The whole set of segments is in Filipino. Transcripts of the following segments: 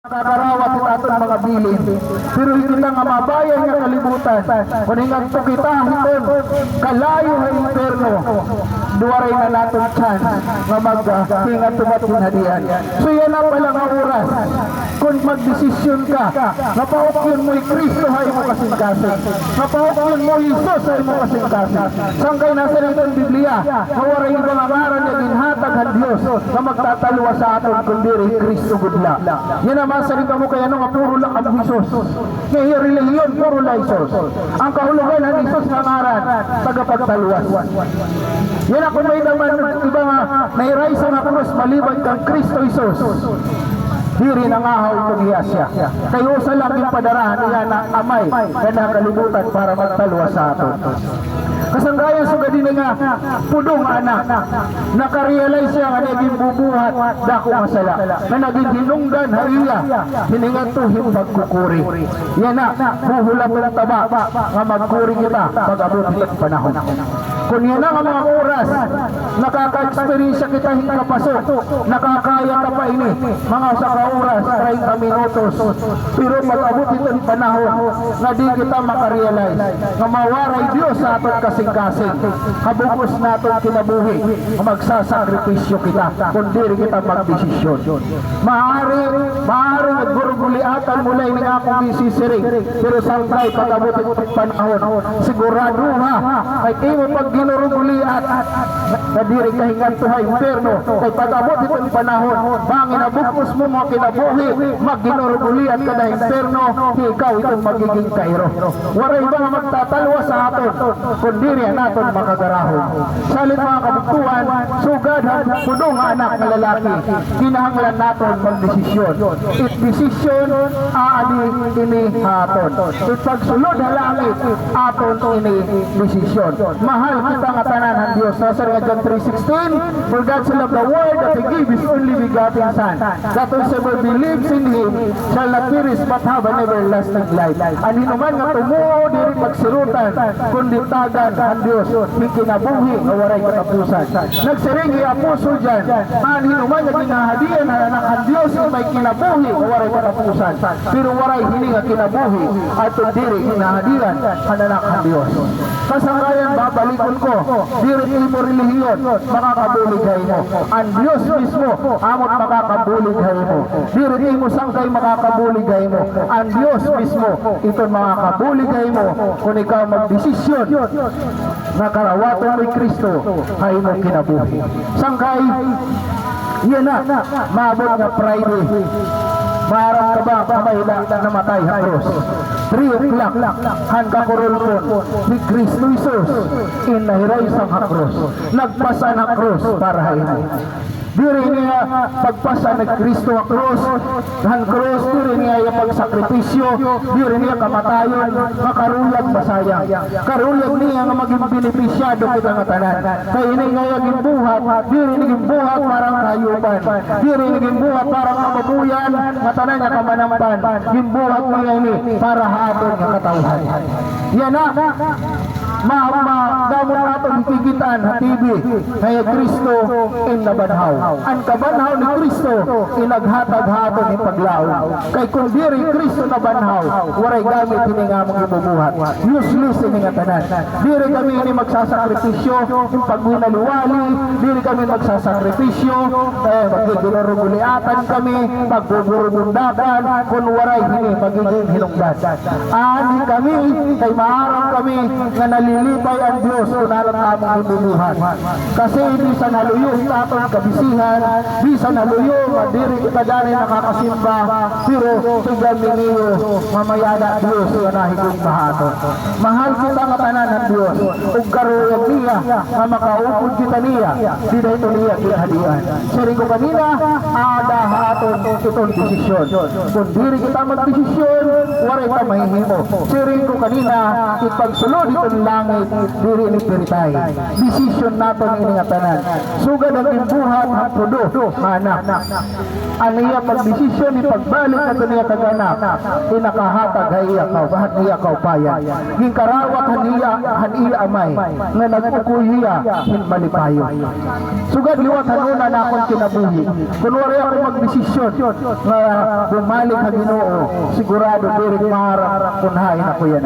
Nakarawat ito atong mga bilin, pero hindi na nga mabayan nga kalibutan. Kung ingat to kita hiton, kalayo ang inferno, duwaray na natin tiyan nga mag-hingat tumatin hadian. So yan na pala nga oras, kung magdesisyon ka, napaokyon mo'y Kristo hay mo kasing-kasing, napaokyon mo Isos hay mo kasing-kasing. Sanggay nasa rin ang Biblia, nawaray ibang amaran niya ginhatag ang Diyos na magtatalwa sa aton kundi rin Kristo gudla. Yan naman sa rin mo kaya nung puro lang ang Isos. Ngayon relihiyon, puro lang Isos. Ang kahulugan ng Isos ng ngaran, tagapagtalwas. Yan ako may naman iba nga nairay sa nga krus maliban kang Kristo Isos. Diri na nga itong iyasya. Kayo sa langing padarahan niya na amay na nakalimutan para magtalwa sa aton. Kasanggayan sa gadin nga pudong anak nakarealize siya nga naging bubuhat dako masala na naging hinungdan hariya hiningat to himpagkukuri. Yan na buhulap ng taba nga magkuri kita pag-abot ng panahon. Kung yan ang mga oras nakaka-experience kita hingkapasok nakakaya ka pa ini mga sa oras 30 minutos pero pag-abot itong panahon na di kita makarealize nga mawaray Diyos sa aton kasing-kasing kabukos natin kinabuhi magsasakripisyo kita kung diri kita magdesisyon. Maaari nagguruguliatan mula yung akong bisisiring pero samtay pag-abot itong panahon sigurado ha ay kayo pag ginuruguliat na diri kahingan tuhay inferno kay pag-abot itong panahon bangin nabukos mo mga kinabuhi magginuruguliat ka na inferno ikaw itong magiging kairo. Waray ba nga magtatalwa sa aton kung diri naton makagarahon. Salit mga kabuktuan, sugad ang pudong anak na lalaki, kinahanglan naton magdesisyon. It desisyon aadi ini aton. It pagsulod halangit aton ini desisyon. Mahal kita nga tanan ng Dios. Sa John 3:16, for God so loved the world that He gave His only begotten Son, that whosoever believes in Him shall not perish but have an everlasting life. Ang hinuman nga tumuo diri pagsirutan kundi tagan ang Diyos ikinabuhi nga waray katapusan. Nagsiringi apostol dyan ang hinuman nga ginahadian na anak ang Diyos may kinabuhi nga waray katapusan pero waray hini nga kinabuhi at diri ginahadian ang anak ang Diyos. Kasanggayan babalikon ko diri mo relihiyon makakabuligay mo ang Diyos mismo amot makakabuligay mo diri mo sangkay makakabuligay mo ang Diyos mismo ito makakabuligay mo kung ikaw magdesisyon na karawaton may Kristo ay mo kinabuhi. Sangkay yan na maabot nga Friday maharap ka ba kamayla na namatay ang cross 3 o'clock hanggang kurulpon ni Kristo Isos inahiray sa cross nagpasa ng cross para haini diri niya pagpasa ng Kristo ang cross ang cross diri niya yung pagsakripisyo diri niya kamatayon makarulag masayang karulag niya nga maging benepisyado kita nga tanan kay ini nga yung buhat diri naging buhat parang kayuban diri naging buhat parang kababuyan matanan nga kamanampan yung buhat niya ini para hapon nga katawhan yan na damon natin hikigitan hatibi kaya Kristo in nabanhaw ang kabanhaw ni Kristo inaghatag haton ni paglaw kay kung diri Kristo nabanhaw waray gamit ini nga mong ibubuhat useless ini nga tanan diri kami ini magsasakripisyo yung pagwinaluwali diri kami magsasakripisyo magiginaruguliatan kami pagbuburubundakan kung waray ini magiging hinungdan ani kami kay maharap kami nga nalilipay ang Diyos kung nalang among ibubuhat kasi hindi sa naluyo itatong kabisihan di sa naluyo madiri kita dani nakakasimba pero sugang miniyo mamayada Diyos nga nahigong bahaton mahal kita nga tanan ng Diyos ug karuyag niya nga makaupod kita niya di na ito niya kinahadian siri ko kanina ada haton itong desisyon kung diri kita magdesisyon waray ka mahihimo siri ko kanina ipagsulod itong langit diri ni piritay. Decision nato ini nga tanan. Sugad ang imbuhat ang pudo mana. Aniya pagdesisyon ni pagbalik nato niya kaganak. Inakahatag haiya kaw bahat niya kaw payan. Ging karawat haniya amay nga nagpukuhiya hin malipayo. Sugad liwat hanuna na akong kinabuhi. Kunwari ako magdesisyon nga bumalik sa Ginoo, sigurado diri maharap kunhain ako yan.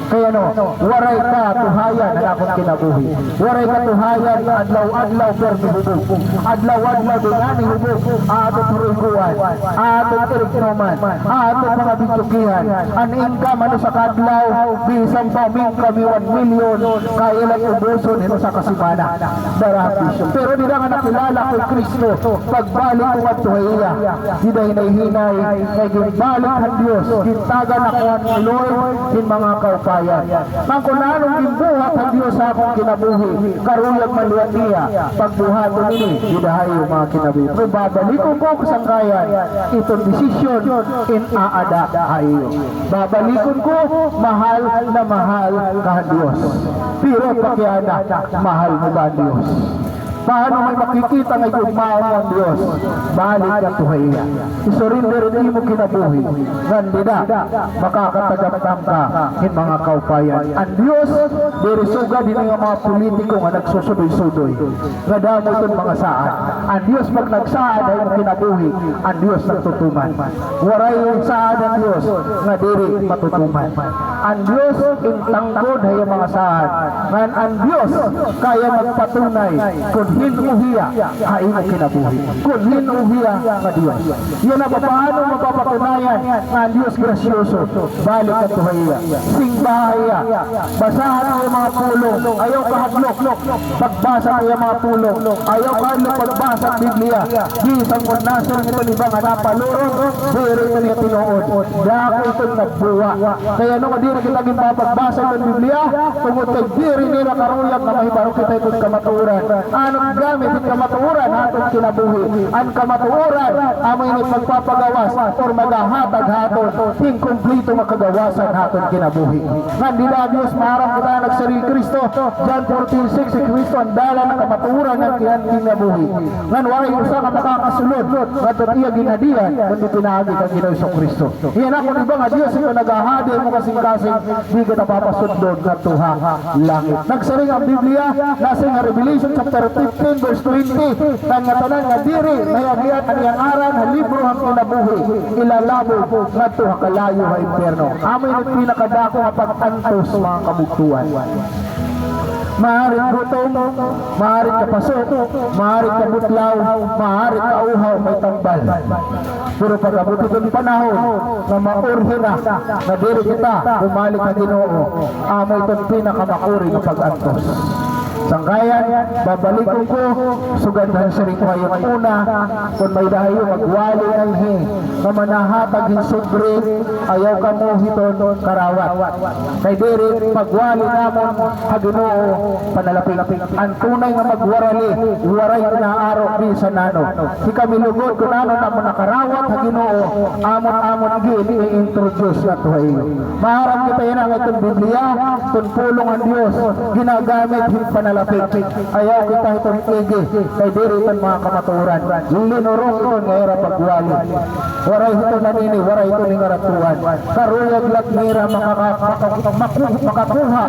Kaya no, waray ka tuhayan na akong kinabuhi. Waray ka tuhayan adlaw-adlaw pero hubog. Adlaw-adlaw dungani hubog. Ato turuguan, ato turignoman, ato mga bitsukihan. Aning ka mano sa kadlaw, bisan pa min kami 1 million kailan ubuson ito sa kasimana. Darapisyo. Pero di nga nakilala ko Kristo, pagbalik ko at tuhaya. Hinay-hinay, kay ginbalik ang Diyos, gintagan ako ang Lord, in mga kaupayan. Nang kunanong ginbuhat ang Diyos sa akong kinabuhi, karuyag maluwat niya, pagbuhato nini, gidahay yung mga kinabuhi. Pero babalikon ko kasangkayan, itong desisyon, in aada ayo. Babalikon ko, mahal na mahal ka Diyos. Pero pakiana, mahal mo ba Diyos? Paano may makikita ng igugmao ang Diyos? Balik ka tuhaya. Isurrender di mo kinabuhi. Gandida, makakatagamtam ka in mga kaupayan. Ang Diyos, dirisuga din ng mga politiko nga nagsusudoy-sudoy. Gadamo itong mga saan. Ang Diyos pag nagsaad ay mo kinabuhi, ang Diyos nagtutuman. Waray yung saad ang Diyos nga diri matutuman. Ang Diyos intanggod ay mga saan. Ngan ang Diyos kaya magpatunay kung hinuhiya ay mo kinabuhi. Kung hinuhiya ka Diyos. Yan na paano mapapatunayan na ang Diyos grasyoso. Balik ka tuhaya. Singbahaya. Basahan mo yung mga pulong. Ayaw kahadlok. Pagbasa mo yung mga pulong. Ayaw kahadlok pagbasa ang Biblia. Gisang kung nasa ito ibang napalurong. Diri ito niya tinuod. Dako itong nagbuwa. Kaya nung di na kita pagbasa itong Biblia, tungod kay diri nila karuyag na mahibaro kita itong kamaturan. Anong gamit ang kamatuuran hatong kinabuhi? Ang kamatuuran amoy ni pagpapagawas or maghahatag haton ting kumplito makagawasan haton kinabuhi. Nandila Diyos maharap kita nagsarili Kristo. John 14:6 si Kristo ang dala ng kamatuuran ng kinabuhi. Ngan waray usa ka makakasulod ngadto iya ginadian kundi pinaagi kang Ginoo sa Kristo. Iyan ako iba nga Dios ito naghahadi mo kasing-kasing di kita papasundod ngadto ha langit. Nagsaring ang Biblia nasa nga Revelation chapter 15 verse 20 tangan nga diri nayagian ang iyang aran na libro ang kinabuhi ilalabo ngadto ha kalayo ha impierno. Amoy ni pinakadako nga pag-antos mga kabugtuan. Maaring gutom, maaring kapasok, maaring kabutlaw, maaring kauhaw, may tambal. Pero pag-abot itong panahon na maurhi na diri kita bumalik na Ginoo, amo itong pinakamakuri na pag-antos. Sangkayan, babalikan ko, sugandahan sa rin ko yung una, kung may dahayo magwali ng hi, na manahatag yung sobre, ayaw ka mo hiton karawat. Kay diri, pagwali namon, Ginoo panalapig. Ang tunay nga magwarali, waray na araw di sa nano. Si kami lugod, kung ano na mo nakarawat, Ginoo amon-amon gini i-introduce na tuhay. Maharap kita yan ang itong Biblia, kung pulong ang Diyos, ginagamit yung panalapig. Ayaw kita itong igi, kay diri itong mga kamaturan. Linurong ron ngayra pagwali. Waray ito nanini, waray ito ni ngaratuan. Karuyag lat ngira makakuha,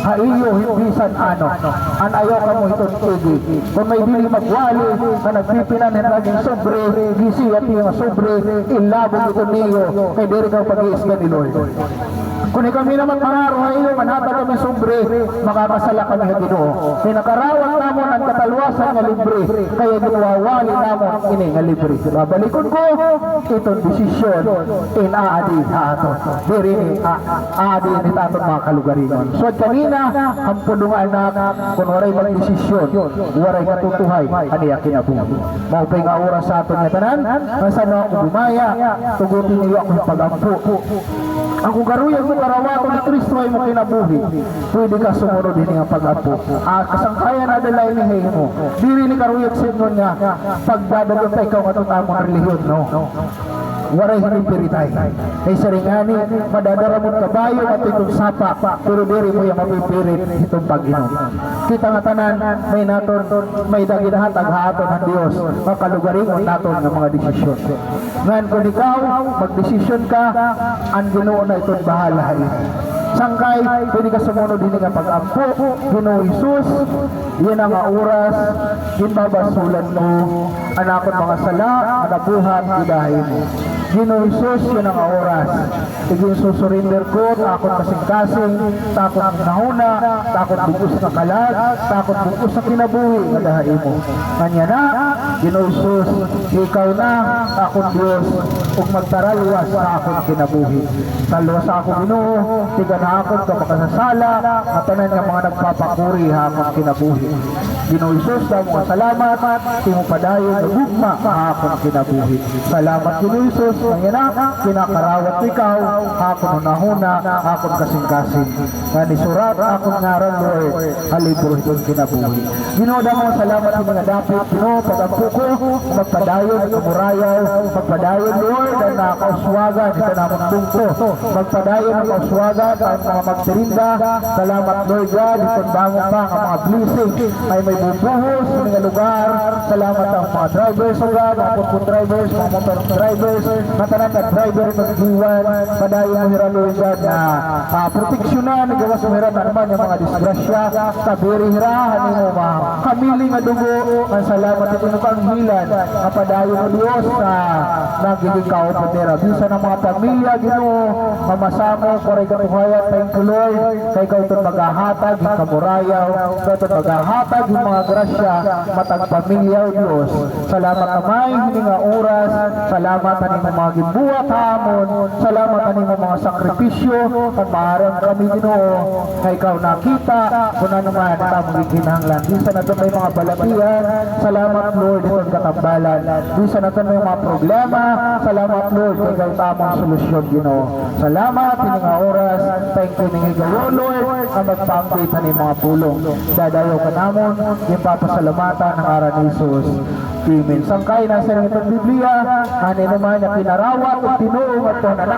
haiyo hindisan ano. An ayaw ka mo itong igi. Kung may dili magwali, na nagpipinan ng laging sobre, gisi at yung sobre, ilabog ito niyo, kay diri ka pag-iisga ni Lord. Kung kami naman pangaro ngayon, manhatag kami sobre, makakasala kami sa Ginoo. Pinakarawat namon ang katalwasan nga libre, kaya ginawawali namon ini nga libre. Babalikon ko, itong desisyon, inaadi ato. Diri ni aadi ni taton mga kalugaringon. So kanina, ang pulungan na, kung waray mag-desisyon, waray katutuhay, aniya kinabuhi. Maupay nga oras sa aton nga tanan, masano ako bumaya, tugutin niyo akong pag-ampo. Ang kung karuyag mo karawato ni Kristo ay mo kinabuhi, pwede ka sumunod din nga pag-apo. Kasangkayan na dalay ni Hay mo. Diri ni karuyag signon nga, pagdadagot ka ikaw katutang mga relihiyon, no? waray hinipiritay. Kay saringani, madadaramot kabayo at itong sapa, pero diri mo yung mapipirit itong pag-inom. Kita nga tanan, may naton, may daginahan aghaton ng Dios, makalugaring o naton ng mga desisyon. Ngayon kung ikaw, magdesisyon ka, ang Ginoo na itong bahalain. Sangkay, pwede ka sumunod din nga pag-ampo, Ginoo Isus, yan ang oras, ginbabasulan mo, anakot mga sala, anabuhat, idahin mo. Ginoo Isus, yan ang oras. Iging susurinder ko, takot kasing-kasing, takot nahuna, takot bugos na kalag, takot bugos na kinabuhi, adahin mo. Kanya na, Ginoo Isus, ikaw na, akong Diyos, ug magtaraluwas sa akong kinabuhi. Talwas sa akong Ginoo, tiga na akong kapakasasala, matanan nga mga nagpapakuri ha akong kinabuhi. Ginoo Isus, dahil mga salamat, timo padayon na gugma sa akong kinabuhi. Salamat Ginoo Isus, ngayon na, kinakarawat ikaw, akong unahuna, akong kasing-kasing. Nga nisurat akong ngaran, Lord, halibro itong kinabuhi. Ginoo, dahil mga salamat sa mga dapit, Ginoo, pag-ampo ko, magpadayon, kumurayaw, magpadayon, Lord, ang nakauswagan, ito namang tungko, magpadayon ang kauswagan, ang mga magtirinda, salamat, Lord God, itong bangon pa, ang mga blessing, ay may bubuhos sa mga lugar, salamat ang mga drivers, O God, ang putput drivers, mga motor drivers, matanan na driver, mag-iwan, padayon mo hira, Lord God, na proteksyonan, gawas mo hira na naman yung mga disgrasya, sabiri hira, hanin mo mga kamiling nga dugo, ang salamat ito ng panghilan, kapadayon mo Diyos na nagiging kaupod nila. Bisa ng mga pamilya, Ginoo, mamasamo, koray katuhayan, thank you Lord, kay ikaw itong maghahatag, yung kamurayaw, ikaw itong maghahatag, yung mga grasya, matag pamilya, O Diyos. Salamat kamay, hindi nga oras, salamat aning mga gimbuhat hamon, salamat aning mga sakripisyo, at maharang kami, Ginoo, kay ikaw nakita, kung ano man ito ang ginahanglan. Bisa na ito may mga balatian, salamat Lord, itong katambalan. Bisa na ito may mga problema, salamat Lord, kay ikaw tamang solusyon, Ginoo. Salamat, hindi nga oras, thank you ng igayo, Lord, ang magpangkita ng mga pulong. Dadayo ka namon, yung papasalamatan ng aral ni Jesus. Amen. Sangkay nasa ng itong Biblia, ano naman na pinarawat o tinuong at ito na